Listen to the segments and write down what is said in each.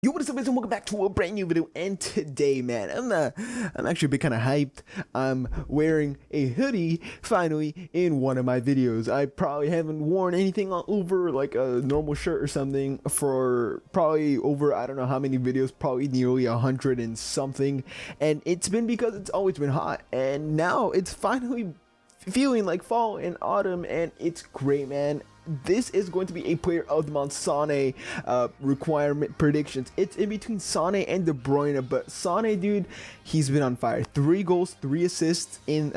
Yo, what is up guys, and welcome back to a brand new video. And today, man, I'm actually a bit kind of hyped. I'm wearing a hoodie finally in one of my videos. I probably haven't worn anything over like a normal shirt or something for probably over, I don't know how many videos, probably nearly 100 and something. And it's been because it's always been hot, and now it's finally feeling like fall and autumn, and it's great, man. This is going to be a player of the month SANE requirement predictions. It's in between SANE and De Bruyne, but SANE, dude, he's been on fire. 3 goals, 3 assists in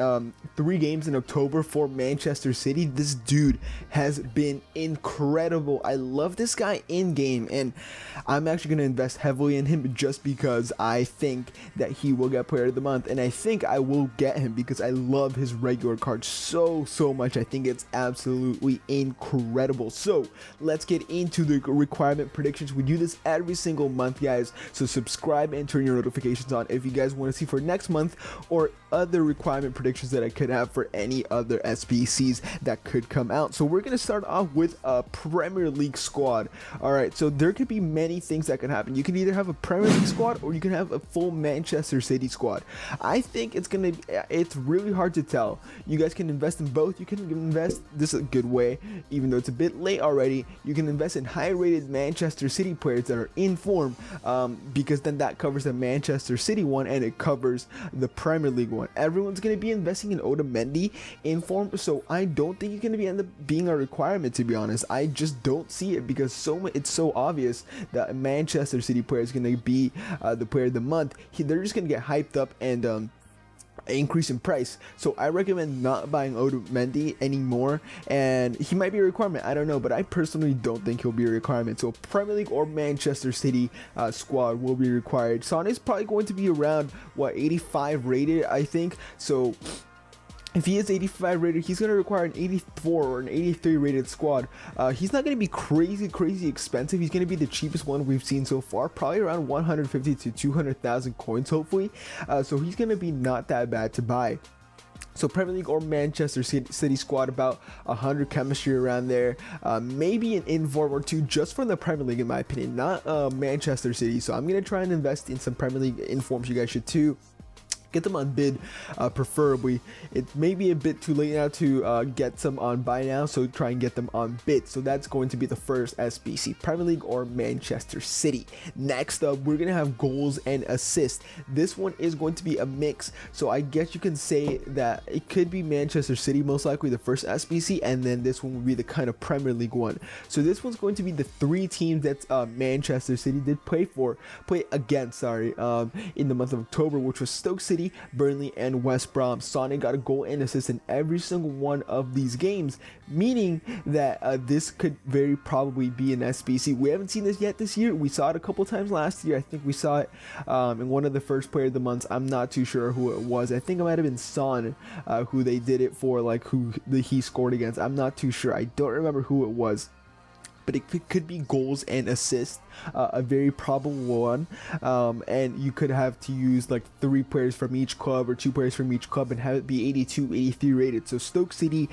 3 games in October for Manchester City. This dude has been incredible. I love this guy in game, and I'm actually going to invest heavily in him just because I think that he will get player of the month, and I think I will get him because I love his regular card so much. I think it's absolutely incredible. So let's get into the requirement predictions. We do this every single month, guys, so subscribe and turn your notifications on if you guys want to see for next month or other requirement predictions that I could have for any other SBCs that could come out. So we're going to start off with a Premier League squad. All right, so there could be many things that can happen. You can either have a Premier League squad or you can have a full Manchester City squad. I think it's really hard to tell. You guys can invest in both. You can invest, this is a good way, even though it's a bit late already, you can invest in high rated Manchester City players that are in form, because then that covers the Manchester City one and it covers the Premier League one. Everyone's going to be investing in Otamendi in form, so I don't think it's going to end up being a requirement, to be honest. I just don't see it because it's so obvious that a Manchester City player is going to be the player of the month. They're just going to get hyped up and increase in price. So I recommend not buying Otamendi anymore, and he might be a requirement, I don't know, but I personally don't think he'll be a requirement. So Premier League or Manchester City squad will be required. SANE is probably going to be around what, 85 rated, I think. So if he is 85 rated, he's going to require an 84 or an 83 rated squad. He's not going to be crazy expensive. He's going to be the cheapest one we've seen so far, probably around 150 to 200,000 coins, hopefully. So he's going to be not that bad to buy. So Premier League or Manchester City squad, about 100 chemistry around there, maybe an inform or two just from the Premier League in my opinion, not Manchester City. So I'm going to try and invest in some Premier League informs. You guys should too. Get them on bid, preferably. It may be a bit too late now to get some on buy now, so try and get them on bid. So that's going to be the first SBC, Premier League or Manchester City. Next up, we're gonna have goals and assists. This one is going to be a mix, so I guess you can say that it could be Manchester City, most likely the first SBC, and then this one will be the kind of Premier League one. So this one's going to be the 3 teams that Manchester City did play against, in the month of October, which was Stoke City, Burnley, and West Brom. SANE got a goal and assist in every single one of these games, meaning that this could very probably be an SBC. We haven't seen this yet this year. We saw it a couple times last year. I think we saw it in one of the first player of the months. I'm not too sure who it was. I think it might have been Son who they did it for, like who he scored against. I'm not too sure. I don't remember who it was, but it could be goals and assists, a very probable one, and you could have to use like 3 players from each club or 2 players from each club and have it be 82, 83 rated. So Stoke City,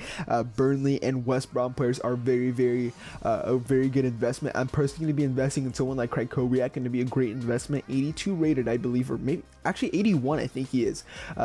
Burnley, and West Brom players are a very good investment. I'm personally going to be investing in someone like Craig Kobiak, going to be a great investment. 82 rated, I believe, or maybe actually 81, I think he is.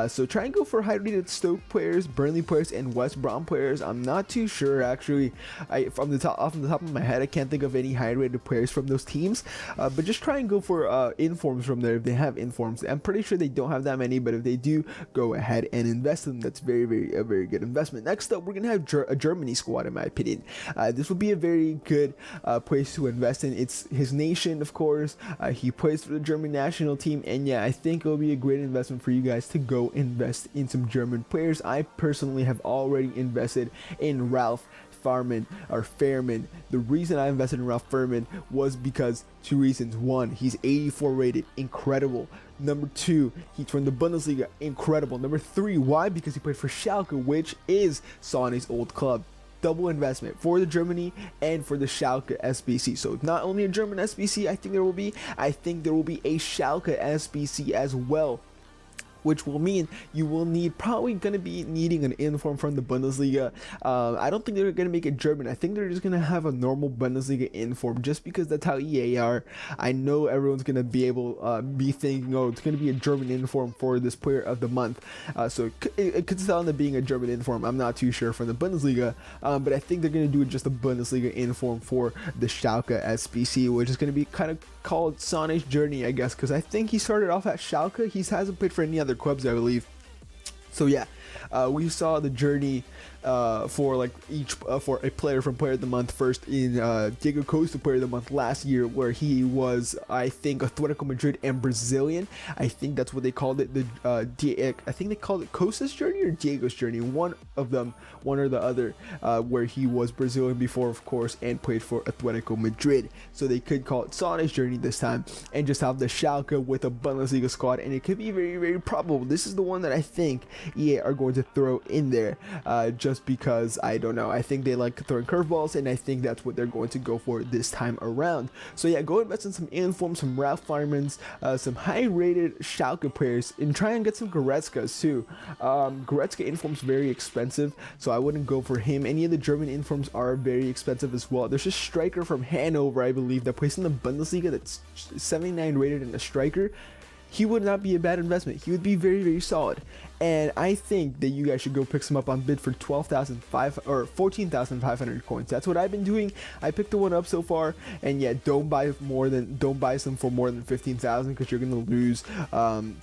So try and go for high rated Stoke players, Burnley players, and West Brom players. I'm not too sure actually. Off the top of my head, I can't think of any high rated players from those teams. But just try and go for informs from there if they have informs. I'm pretty sure they don't have that many, but if they do, go ahead and invest in them. That's a very good investment. Next up, we're gonna have a Germany squad, in my opinion. This will be a very good place to invest in. It's his nation, of course. He plays for the German national team, and yeah, I think it'll be a great investment for you guys to go invest in some German players. I personally have already invested in Ralph Fairman. The reason I invested in Ralph Fairman was because 2 reasons. 1, he's 84 rated, incredible. Number 2, he's from the Bundesliga, incredible. Number 3, why? Because he played for Schalke, which is SANE's old club. Double investment for the Germany and for the Schalke SBC. So not only a German SBC, I think there will be a Schalke SBC as well. which will mean you will probably going to be needing an inform from the Bundesliga. I don't think they're going to make it German. I think they're just going to have a normal Bundesliga inform, just because that's how EA are. I know everyone's going to be thinking, oh, it's going to be a German inform for this player of the month. So it could sound like being a German inform. I'm not too sure for the Bundesliga, but I think they're going to do just a Bundesliga inform for the Schalke SPC, which is going to be kind of called SANE's journey, I guess, because I think he started off at Schalke. He hasn't played for any other clubs, I believe. So yeah, we saw the journey for like for a player from Player of the Month first in Diego Costa Player of the Month last year, where he was, I think, Atletico Madrid and Brazilian. I think that's what they called it. I think they called it Costa's journey or Diego's journey, one of them, one or the other, where he was Brazilian before, of course, and played for Atletico Madrid. So they could call it SANE's journey this time, and just have the Schalke with a Bundesliga squad, and it could be very, very probable. This is the one that I think EA are going to throw in there, just because, I don't know, I think they like throwing curveballs, and I think that's what they're going to go for this time around. So yeah, go invest in some informs, some Ralph Fireman's, some high rated Schalke players, and try and get some Goretzkas too. Goretzka informs very expensive, so I wouldn't go for him. Any of the German informs are very expensive as well. There's a striker from Hanover, I believe, that plays in the Bundesliga that's 79 rated and a striker. He would not be a bad investment. He would be very, very solid. And I think that you guys should go pick some up on bid for 12,500 or 14,500 coins. That's what I've been doing. I picked the one up so far, and yeah, don't buy some for more than 15,000, because you're gonna lose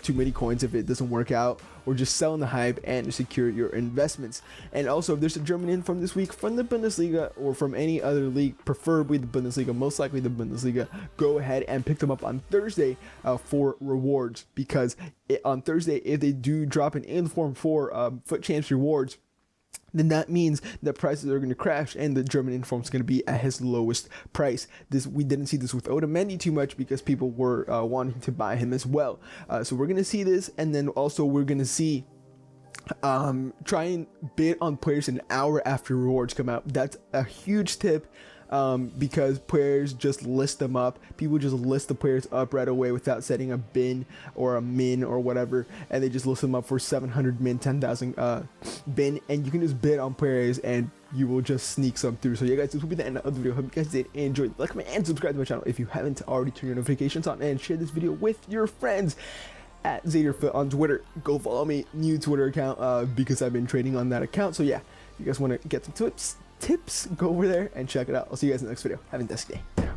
too many coins if it doesn't work out, or just sell in the hype and secure your investments. And also, if there's a German inform this week from the Bundesliga or from any other league, preferably the Bundesliga, most likely the Bundesliga, go ahead and pick them up on Thursday for rewards, because on Thursday, if they do drop an inform for Foot Champs rewards, then that means that prices are going to crash, and the German inform is going to be at his lowest price. We didn't see this with Otamendi too much, because people were wanting to buy him as well. So we're going to see this, and then also we're going to see try and bid on players an hour after rewards come out. That's a huge tip. Because players just list them up. People just list the players up right away without setting a bin or a min or whatever, and they just list them up for 700 min, 10,000 bin, and you can just bid on players, and you will just sneak some through. So yeah, guys, this will be the end of the video. Hope you guys did enjoy. Like, comment, and subscribe to my channel if you haven't already. Turn your notifications on and share this video with your friends. At Zaderfoot on Twitter. Go follow me, new Twitter account, because I've been trading on that account. So yeah, if you guys want to get some tips, go over there and check it out. I'll see you guys in the next video. Have a fantastic day.